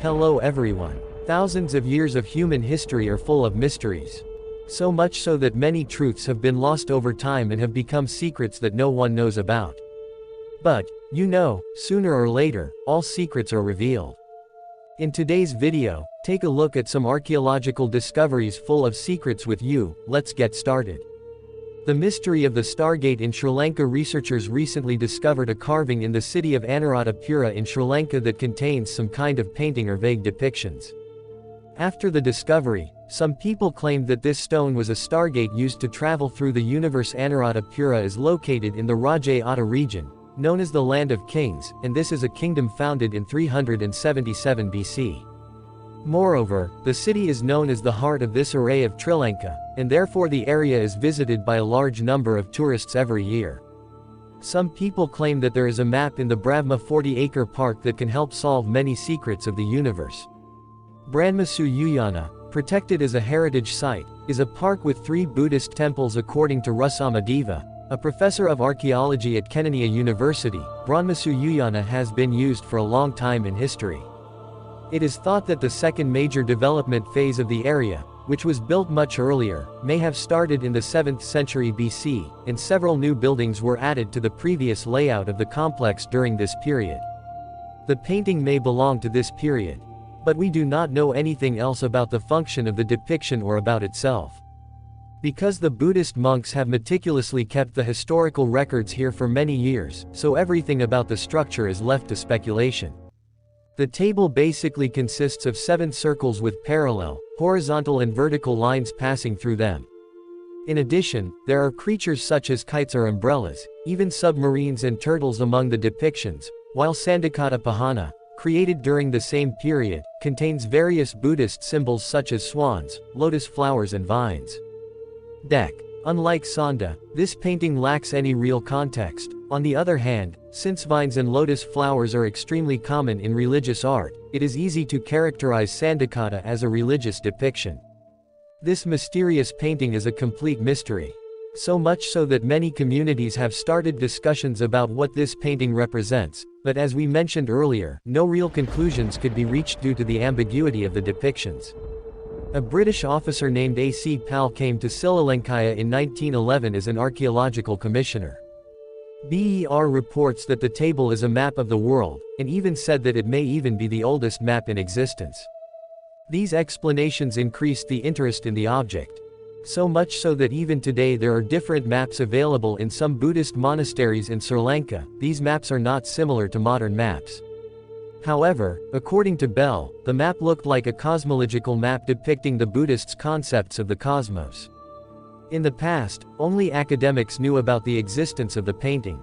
Hello everyone. Thousands of years of human history are full of mysteries. So much so that many truths have been lost over time and have become secrets that no one knows about. But, sooner or later, all secrets are revealed. In today's video, take a look at some archaeological discoveries full of secrets with you. Let's get started. The mystery of the Stargate in Sri Lanka. Researchers recently discovered a carving in the city of Anuradhapura in Sri Lanka that contains some kind of painting or vague depictions. After the discovery, some people claimed that this stone was a stargate used to travel through the universe. Anuradhapura is located in the Rajayata region, known as the Land of Kings, and this is a kingdom founded in 377 BC. Moreover, the city is known as the heart of this array of Sri Lanka, and therefore the area is visited by a large number of tourists every year. Some people claim that there is a map in the Brahma 40-acre park that can help solve many secrets of the universe. Brahmasu Uyana, protected as a heritage site, is a park with 3 Buddhist temples according to Rasamadeva, a professor of archaeology at Kenania University. Brahmasu Uyana has been used for a long time in history. It is thought that the second major development phase of the area, which was built much earlier, may have started in the 7th century BC, and several new buildings were added to the previous layout of the complex during this period. The painting may belong to this period. But we do not know anything else about the function of the depiction or about itself. Because the Buddhist monks have meticulously kept the historical records here for many years, so everything about the structure is left to speculation. The table basically consists of 7 circles with parallel, horizontal and vertical lines passing through them. In addition, there are creatures such as kites or umbrellas, even submarines and turtles among the depictions, while Sandakata Pahana, created during the same period, contains various Buddhist symbols such as swans, lotus flowers and vines. Deck. Unlike Sanda, this painting lacks any real context. On the other hand, since vines and lotus flowers are extremely common in religious art, it is easy to characterize Sandakata as a religious depiction. This mysterious painting is a complete mystery. So much so that many communities have started discussions about what this painting represents, but as we mentioned earlier, no real conclusions could be reached due to the ambiguity of the depictions. A British officer named A.C. Pal came to Sri-Lanka in 1911 as an archaeological commissioner. BER reports that the table is a map of the world, and even said that it may even be the oldest map in existence. These explanations increased the interest in the object. So much so that even today there are different maps available in some Buddhist monasteries in Sri Lanka. These maps are not similar to modern maps. However, according to Bell, the map looked like a cosmological map depicting the Buddhists' concepts of the cosmos. In the past, only academics knew about the existence of the painting.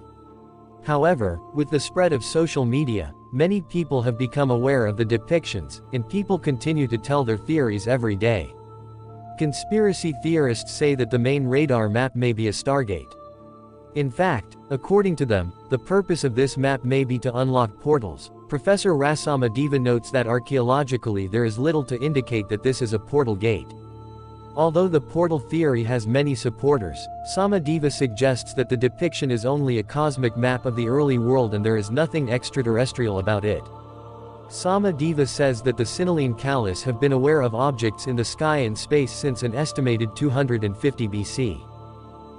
However, with the spread of social media, many people have become aware of the depictions, and people continue to tell their theories every day. Conspiracy theorists say that the main radar map may be a stargate. In fact, according to them, the purpose of this map may be to unlock portals. Professor Rasamadeva notes that archaeologically there is little to indicate that this is a portal gate. Although the portal theory has many supporters, Samadeva suggests that the depiction is only a cosmic map of the early world and there is nothing extraterrestrial about it. Samadeva says that the Sinaline Kalis have been aware of objects in the sky and space since an estimated 250 BC.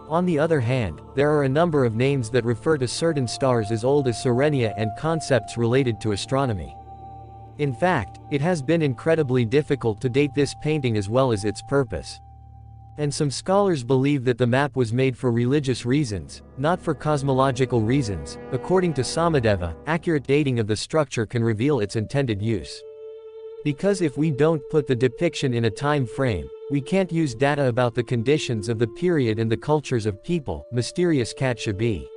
On the other hand, there are a number of names that refer to certain stars as old as Serenia and concepts related to astronomy. In fact, it has been incredibly difficult to date this painting as well as its purpose. And some scholars believe that the map was made for religious reasons, not for cosmological reasons. According to Samadeva, accurate dating of the structure can reveal its intended use. Because if we don't put the depiction in a time frame, we can't use data about the conditions of the period and the cultures of people. Mysterious Cat Shabi.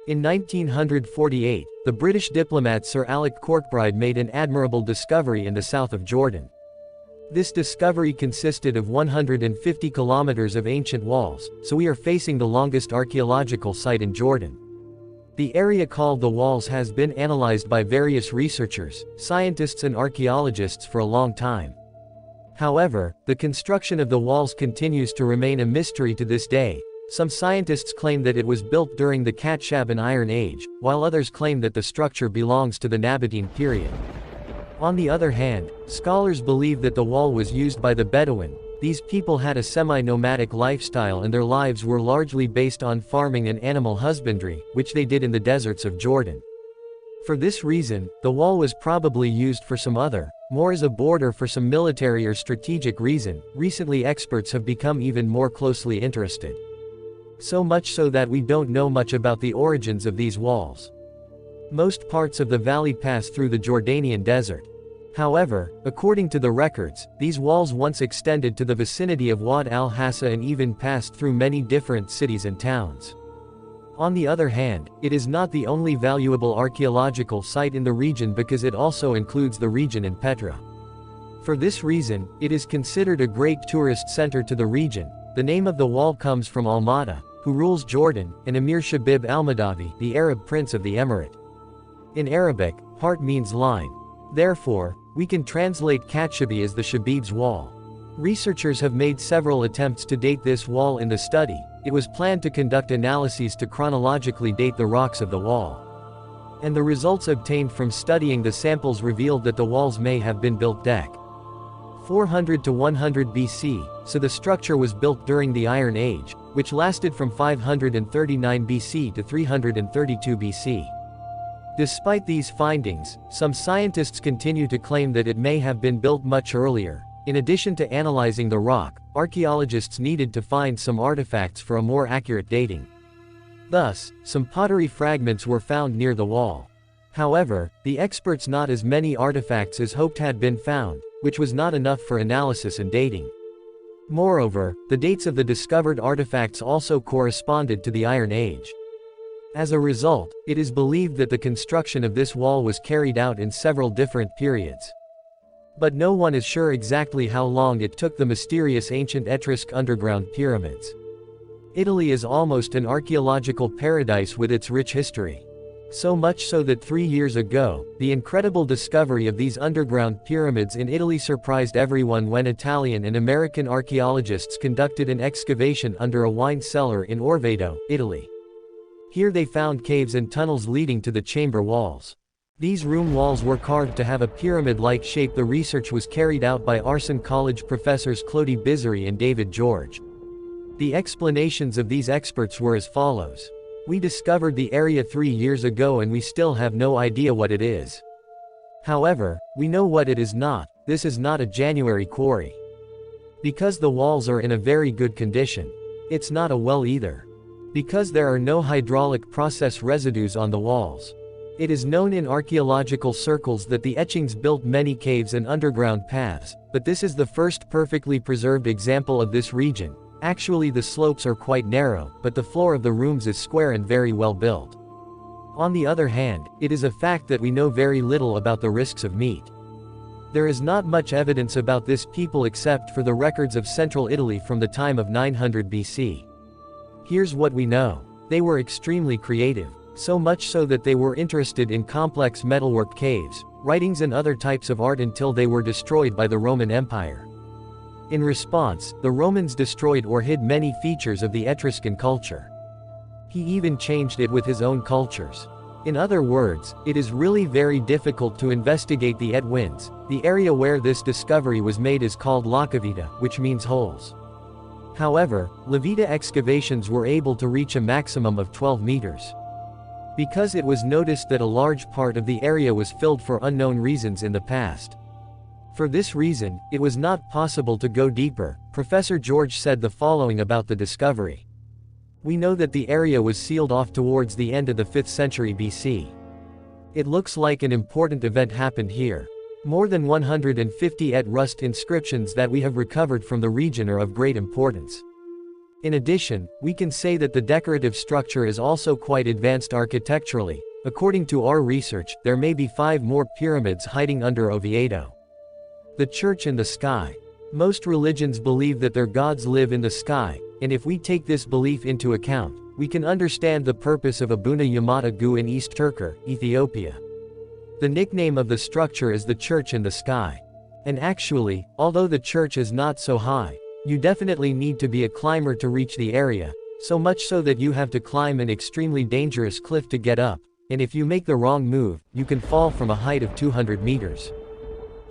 In 1948, the British diplomat Sir Alec Kirkbride made an admirable discovery in the south of Jordan. This discovery consisted of 150 kilometers of ancient walls, so we are facing the longest archaeological site in Jordan. The area called the Walls has been analyzed by various researchers, scientists and archaeologists for a long time. However, the construction of the walls continues to remain a mystery to this day. Some scientists claim that it was built during the Katshaban Iron Age, while others claim that the structure belongs to the Nabatean period. On the other hand, scholars believe that the wall was used by the Bedouin. These people had a semi-nomadic lifestyle and their lives were largely based on farming and animal husbandry, which they did in the deserts of Jordan. For this reason, the wall was probably used for some other, more as a border for some military or strategic reason. Recently experts have become even more closely interested. So much so that we don't know much about the origins of these walls. Most parts of the valley pass through the Jordanian desert. However, according to the records, these walls once extended to the vicinity of Wad al-Hassa and even passed through many different cities and towns. On the other hand, it is not the only valuable archaeological site in the region because it also includes the region in Petra. For this reason, it is considered a great tourist center to the region. The name of the wall comes from Al-Mada, who rules Jordan, and Emir Shabib al-Madavi, the Arab prince of the emirate. In Arabic, heart means line. Therefore, we can translate Katshabi as the Shabib's wall. Researchers have made several attempts to date this wall in the study. It was planned to conduct analyses to chronologically date the rocks of the wall. And the results obtained from studying the samples revealed that the walls may have been built dec. 400 to 100 BC, so the structure was built during the Iron Age, which lasted from 539 BC to 332 BC. Despite these findings, some scientists continue to claim that it may have been built much earlier. In addition to analyzing the rock, archaeologists needed to find some artifacts for a more accurate dating. Thus, some pottery fragments were found near the wall. However, the experts not as many artifacts as hoped had been found, which was not enough for analysis and dating. Moreover, the dates of the discovered artifacts also corresponded to the Iron Age. As a result, it is believed that the construction of this wall was carried out in several different periods. But no one is sure exactly how long it took the mysterious ancient Etrusc underground pyramids. Italy is almost an archaeological paradise with its rich history. So much so that 3 years ago, the incredible discovery of these underground pyramids in Italy surprised everyone when Italian and American archaeologists conducted an excavation under a wine cellar in Orvieto, Italy. Here they found caves and tunnels leading to the chamber walls. These room walls were carved to have a pyramid-like shape. The research was carried out by Arson College professors Claudie Bizzari and David George. The explanations of these experts were as follows. We discovered the area 3 years ago and we still have no idea what it is. However, we know what it is not. This is not a January quarry. Because the walls are in a very good condition. It's not a well either. Because there are no hydraulic process residues on the walls. It is known in archaeological circles that the etchings built many caves and underground paths, but this is the first perfectly preserved example of this region. Actually, the slopes are quite narrow, but the floor of the rooms is square and very well built. On the other hand, it is a fact that we know very little about the risks of meat. There is not much evidence about this people except for the records of central Italy from the time of 900 BC. Here's what we know. They were extremely creative, so much so that they were interested in complex metalwork caves, writings and other types of art until they were destroyed by the Roman Empire. In response, the Romans destroyed or hid many features of the Etruscan culture. He even changed it with his own cultures. In other words, it is really very difficult to investigate the Etwins. The area where this discovery was made is called La Cavita, which means holes. However, Levita excavations were able to reach a maximum of 12 meters. Because it was noticed that a large part of the area was filled for unknown reasons in the past. For this reason, it was not possible to go deeper. Professor George said the following about the discovery. We know that the area was sealed off towards the end of the 5th century BC. It looks like an important event happened here. More than 150 et-rust inscriptions that we have recovered from the region are of great importance. In addition, we can say that the decorative structure is also quite advanced architecturally. According to our research, there may be 5 more pyramids hiding under Oviedo. The church in the sky. Most religions believe that their gods live in the sky, and if we take this belief into account, we can understand the purpose of Abuna Yamata Gu in East Turkey, Ethiopia. The nickname of the structure is the church in the sky. And actually, although the church is not so high, you definitely need to be a climber to reach the area, so much so that you have to climb an extremely dangerous cliff to get up, and if you make the wrong move, you can fall from a height of 200 meters.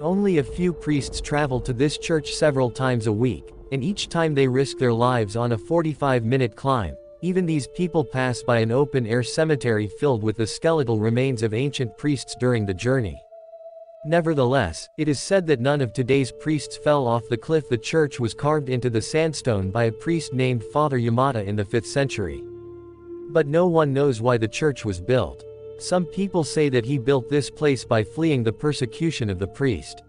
Only a few priests travel to this church several times a week, and each time they risk their lives on a 45-minute climb. Even these people pass by an open-air cemetery filled with the skeletal remains of ancient priests during the journey. Nevertheless, it is said that none of today's priests fell off the cliff. The church was carved into the sandstone by a priest named Father Yamada in the 5th century. But no one knows why the church was built. Some people say that he built this place by fleeing the persecution of the priest.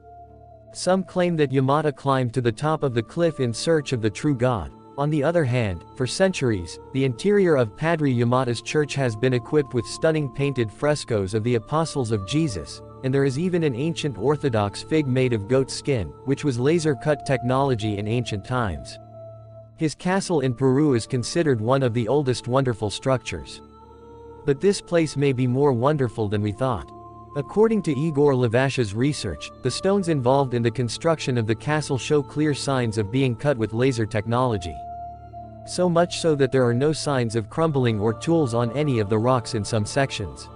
Some claim that Yamada climbed to the top of the cliff in search of the true God. On the other hand, for centuries, the interior of Padre Yamada's church has been equipped with stunning painted frescoes of the apostles of Jesus, and there is even an ancient Orthodox fig made of goat skin, which was laser-cut technology in ancient times. His castle in Peru is considered one of the oldest wonderful structures. But this place may be more wonderful than we thought. According to Igor Levash's research, the stones involved in the construction of the castle show clear signs of being cut with laser technology. So much so that there are no signs of crumbling or tools on any of the rocks in some sections.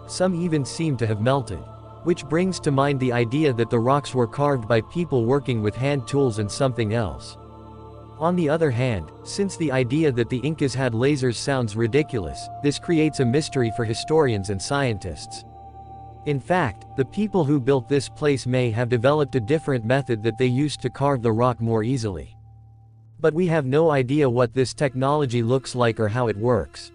Some even seem to have melted. Which brings to mind the idea that the rocks were carved by people working with hand tools and something else. On the other hand, since the idea that the Incas had lasers sounds ridiculous, this creates a mystery for historians and scientists. In fact, the people who built this place may have developed a different method that they used to carve the rock more easily. But we have no idea what this technology looks like or how it works.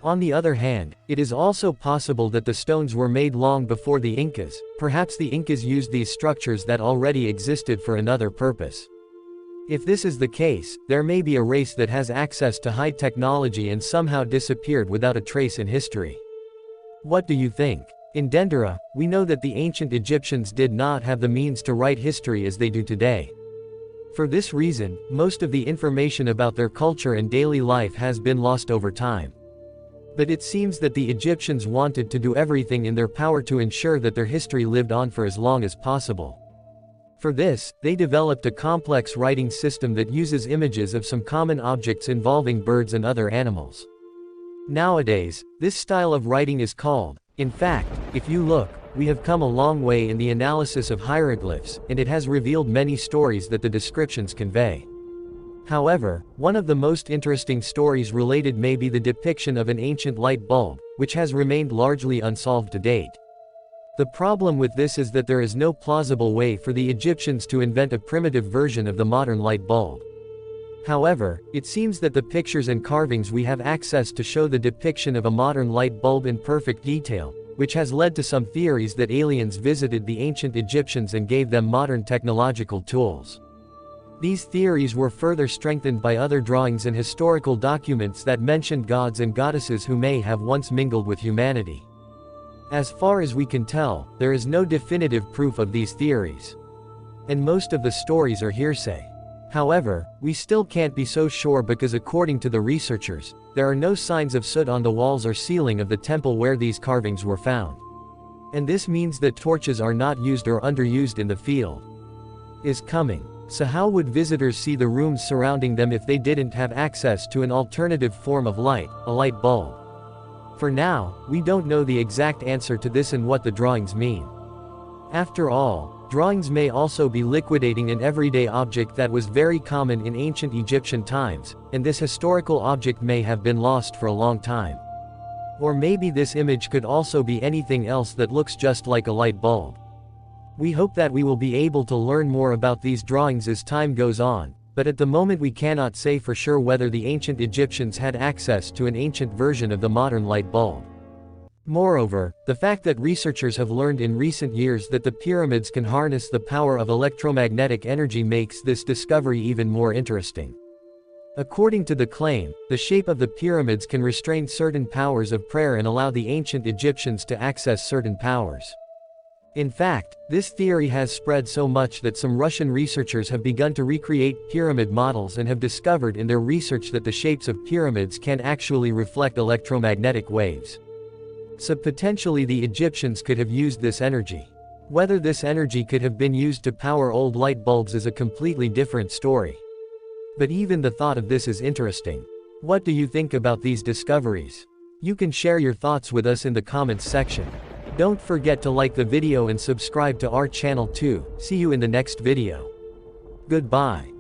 On the other hand, it is also possible that the stones were made long before the Incas. Perhaps the Incas used these structures that already existed for another purpose. If this is the case, there may be a race that has access to high technology and somehow disappeared without a trace in history. What do you think? In Dendera, we know that the ancient Egyptians did not have the means to write history as they do today. For this reason, most of the information about their culture and daily life has been lost over time. But it seems that the Egyptians wanted to do everything in their power to ensure that their history lived on for as long as possible. For this, they developed a complex writing system that uses images of some common objects involving birds and other animals. Nowadays, this style of writing is called, in fact, if you look, we have come a long way in the analysis of hieroglyphs, and it has revealed many stories that the descriptions convey. However, one of the most interesting stories related may be the depiction of an ancient light bulb, which has remained largely unsolved to date. The problem with this is that there is no plausible way for the Egyptians to invent a primitive version of the modern light bulb. However, it seems that the pictures and carvings we have access to show the depiction of a modern light bulb in perfect detail, which has led to some theories that aliens visited the ancient Egyptians and gave them modern technological tools. These theories were further strengthened by other drawings and historical documents that mentioned gods and goddesses who may have once mingled with humanity. As far as we can tell, there is no definitive proof of these theories. And most of the stories are hearsay. However, we still can't be so sure because according to the researchers, there are no signs of soot on the walls or ceiling of the temple where these carvings were found. And this means that torches are not used or underused in the field. Is coming. So how would visitors see the rooms surrounding them if they didn't have access to an alternative form of light, a light bulb? For now, we don't know the exact answer to this and what the drawings mean. After all, drawings may also be liquidating an everyday object that was very common in ancient Egyptian times, and this historical object may have been lost for a long time. Or maybe this image could also be anything else that looks just like a light bulb. We hope that we will be able to learn more about these drawings as time goes on, but at the moment we cannot say for sure whether the ancient Egyptians had access to an ancient version of the modern light bulb. Moreover, the fact that researchers have learned in recent years that the pyramids can harness the power of electromagnetic energy makes this discovery even more interesting. According to the claim, the shape of the pyramids can restrain certain powers of prayer and allow the ancient Egyptians to access certain powers. In fact, this theory has spread so much that some Russian researchers have begun to recreate pyramid models and have discovered in their research that the shapes of pyramids can actually reflect electromagnetic waves. So potentially the Egyptians could have used this energy. Whether this energy could have been used to power old light bulbs is a completely different story. But even the thought of this is interesting. What do you think about these discoveries? You can share your thoughts with us in the comments section. Don't forget to like the video and subscribe to our channel too. See you in the next video. Goodbye.